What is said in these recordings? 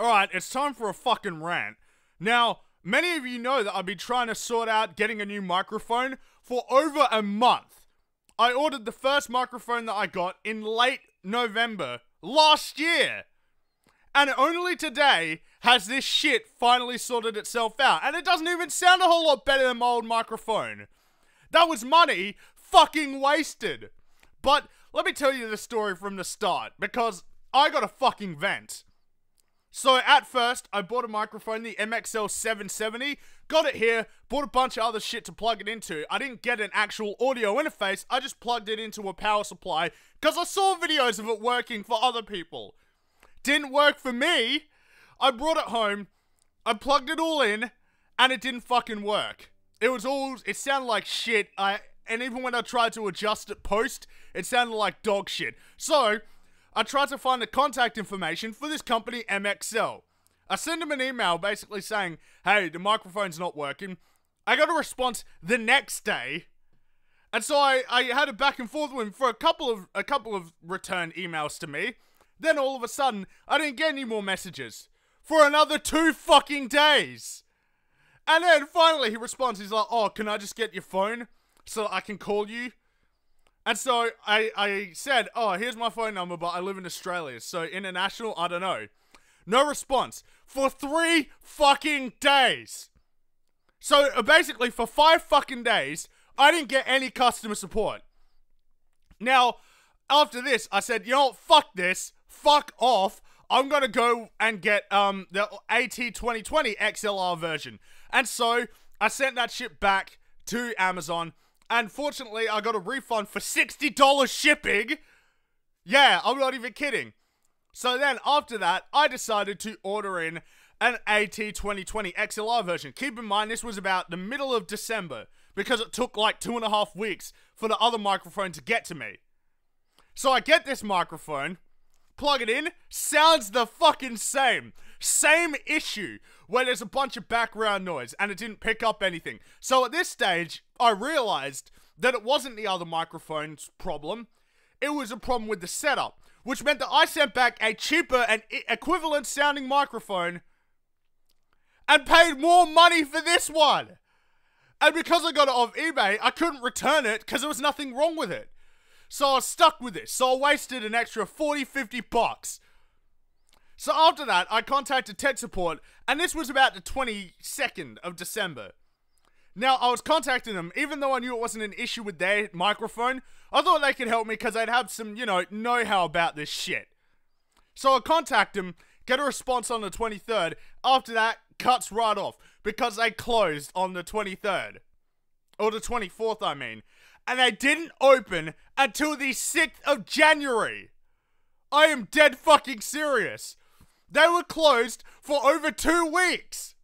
Alright, it's time for a fucking rant. Now, many of you know that I've been trying to sort out getting a new microphone for over a month. I ordered the first microphone that I got in late November last year. And only today has this shit finally sorted itself out. And it doesn't even sound a whole lot better than my old microphone. That was money fucking wasted. But let me tell you the story from the start, because I got a fucking vent. So at first, I bought a microphone, the MXL 770, got it here, bought a bunch of other shit to plug it into. I didn't get an actual audio interface, I just plugged it into a power supply, because I saw videos of it working for other people. Didn't work for me. I brought it home, I plugged it all in, and it didn't fucking work. It sounded like shit, and even when I tried to adjust it post, it sounded like dog shit. So, I tried to find the contact information for this company, MXL. I sent them an email basically saying, hey, the microphone's not working. I got a response the next day. And so I had a back and forth with him for a couple of return emails to me. Then all of a sudden, I didn't get any more messages for another 2 fucking days. And then finally he responds, he's like, oh, can I just get your phone so that I can call you? And so I said, oh, here's my phone number, but I live in Australia, so international, I don't know. No response. For 3 fucking days. So basically, for 5 fucking days, I didn't get any customer support. Now, after this, I said, you know what, fuck this, fuck off. I'm gonna go and get the AT2020 XLR version. And so, I sent that shit back to Amazon. And fortunately, I got a refund for $60 shipping. Yeah, I'm not even kidding. So then, after that, I decided to order in an AT2020 XLR version. Keep in mind, this was about the middle of December, because it took like 2.5 weeks for the other microphone to get to me. So I get this microphone, plug it in, sounds the fucking same. Same issue, where there's a bunch of background noise, and it didn't pick up anything. So at this stage, I realized that it wasn't the other microphone's problem. It was a problem with the setup, which meant that I sent back a cheaper and equivalent sounding microphone and paid more money for this one. And because I got it off eBay, I couldn't return it because there was nothing wrong with it. So I was stuck with this. So I wasted an extra 40, 50 bucks. So after that, I contacted tech support, and this was about the 22nd of December. Now, I was contacting them, even though I knew it wasn't an issue with their microphone. I thought they could help me because they'd have some, know-how about this shit. So I contact them, get a response on the 23rd. After that, cuts right off, because they closed on the 23rd. Or the 24th, I mean. And they didn't open until the 6th of January. I am dead fucking serious. They were closed for over 2 weeks.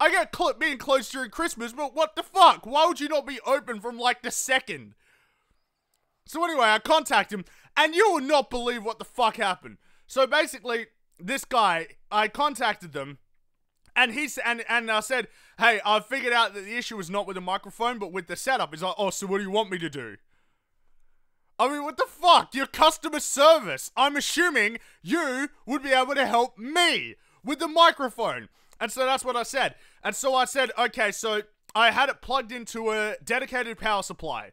I get being closed during Christmas, but what the fuck? Why would you not be open from like the 2nd? So anyway, I contact him, and you will not believe what the fuck happened. So basically, this guy, I contacted them, and I said, hey, I've figured out that the issue was not with the microphone, but with the setup. He's like, oh, so what do you want me to do? I mean, what the fuck? Your customer service. I'm assuming you would be able to help me with the microphone. And so that's what I said. And so I said, okay, so I had it plugged into a dedicated power supply.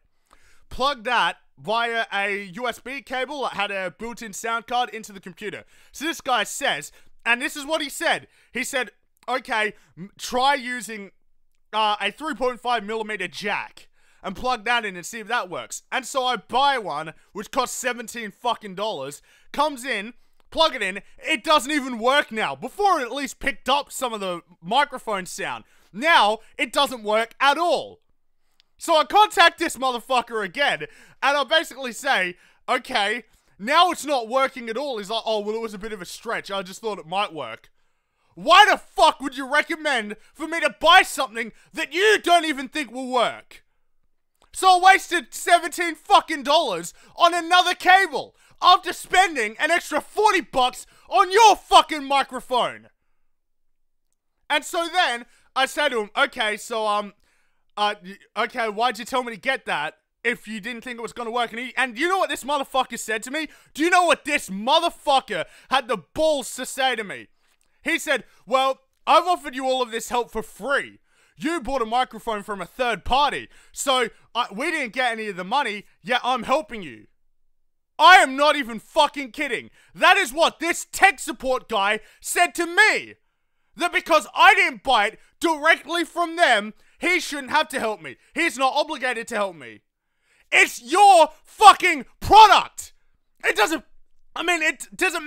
Plugged that via a USB cable that had a built-in sound card into the computer. So this guy says, and this is what he said. He said, okay, try using a 3.5mm jack and plug that in and see if that works. And so I buy one, which costs 17 fucking dollars, comes in, plug it in, it doesn't even work now. Before it at least picked up some of the microphone sound. Now, it doesn't work at all. So I contact this motherfucker again, and I basically say, okay, now it's not working at all. He's like, oh, well, it was a bit of a stretch. I just thought it might work. Why the fuck would you recommend for me to buy something that you don't even think will work? So I wasted 17 fucking dollars on another cable after spending an extra 40 bucks on your fucking microphone. And so then I said to him, okay, so okay, why'd you tell me to get that if you didn't think it was gonna work? And you know what this motherfucker said to me? Do you know what this motherfucker had the balls to say to me? He said, well, I've offered you all of this help for free. You bought a microphone from a third party, so we didn't get any of the money, yet I'm helping you. I am not even fucking kidding. That is what this tech support guy said to me. That because I didn't buy it directly from them, he shouldn't have to help me. He's not obligated to help me. It's your fucking product. It doesn't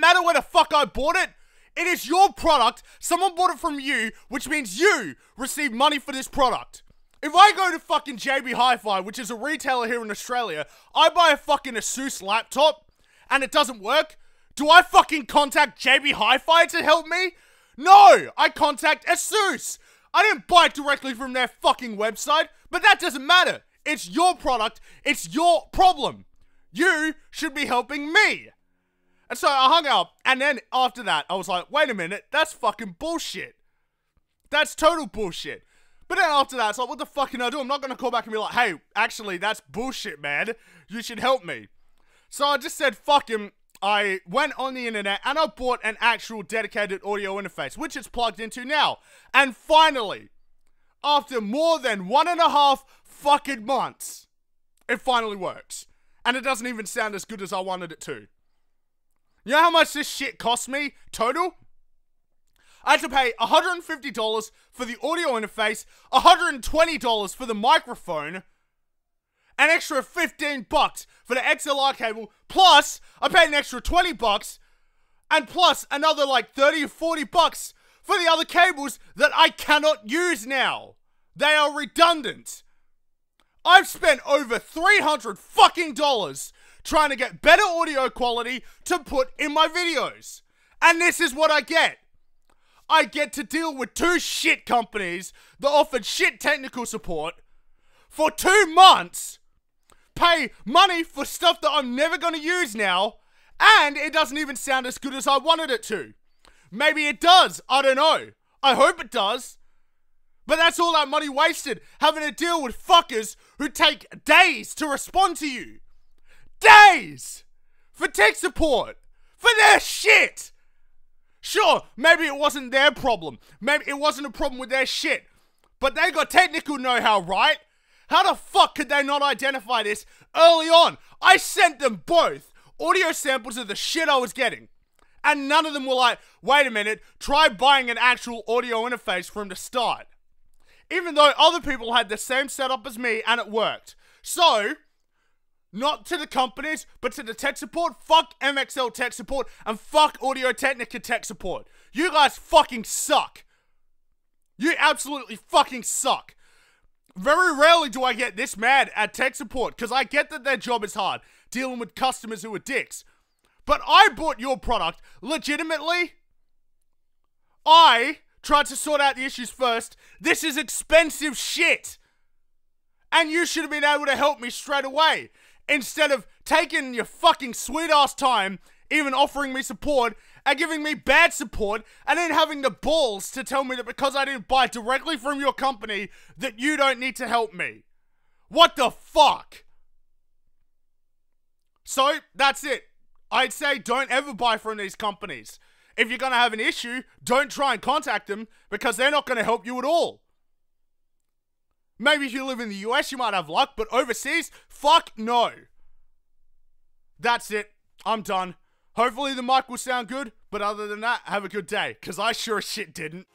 matter where the fuck I bought it. It is your product. Someone bought it from you, which means you receive money for this product. If I go to fucking JB Hi-Fi, which is a retailer here in Australia, I buy a fucking Asus laptop, and it doesn't work, do I fucking contact JB Hi-Fi to help me? No, I contact Asus. I didn't buy it directly from their fucking website, but that doesn't matter. It's your product. It's your problem. You should be helping me. And so I hung up, and then after that, I was like, wait a minute, that's fucking bullshit. That's total bullshit. But then after that, it's like, what the fuck can I do? I'm not going to call back and be like, hey, actually, that's bullshit, man. You should help me. So I just said, fuck him. I went on the internet, and I bought an actual dedicated audio interface, which it's plugged into now. And finally, after more than 1.5 fucking months, it finally works. And it doesn't even sound as good as I wanted it to. You know how much this shit cost me, total? I had to pay $150 for the audio interface, $120 for the microphone, an extra $15 for the XLR cable, plus I paid an extra $20, and plus another like $30 or $40 for the other cables that I cannot use now. They are redundant. I've spent over $300 fucking dollars trying to get better audio quality to put in my videos. And this is what I get. I get to deal with 2 shit companies that offered shit technical support for 2 months, pay money for stuff that I'm never going to use now, and it doesn't even sound as good as I wanted it to. Maybe it does, I don't know. I hope it does. But that's all that money wasted, having to deal with fuckers who take days to respond to you. Days! For tech support! For their shit! Sure, maybe it wasn't their problem. Maybe it wasn't a problem with their shit. But they got technical know-how, right? How the fuck could they not identify this early on? I sent them both audio samples of the shit I was getting. And none of them were like, wait a minute, try buying an actual audio interface from the start. Even though other people had the same setup as me and it worked. So, not to the companies, but to the tech support, fuck MXL tech support and fuck Audio-Technica tech support. You guys fucking suck. You absolutely fucking suck. Very rarely do I get this mad at tech support, because I get that their job is hard, dealing with customers who are dicks. But I bought your product legitimately. I tried to sort out the issues first. This is expensive shit. And you should have been able to help me straight away. Instead of taking your fucking sweet ass time, even offering me support, and giving me bad support, and then having the balls to tell me that because I didn't buy directly from your company, that you don't need to help me. What the fuck? So, that's it. I'd say don't ever buy from these companies. If you're gonna have an issue, don't try and contact them, because they're not gonna help you at all. Maybe if you live in the US, you might have luck, but overseas, fuck no. That's it. I'm done. Hopefully the mic will sound good, but other than that, have a good day, because I sure as shit didn't.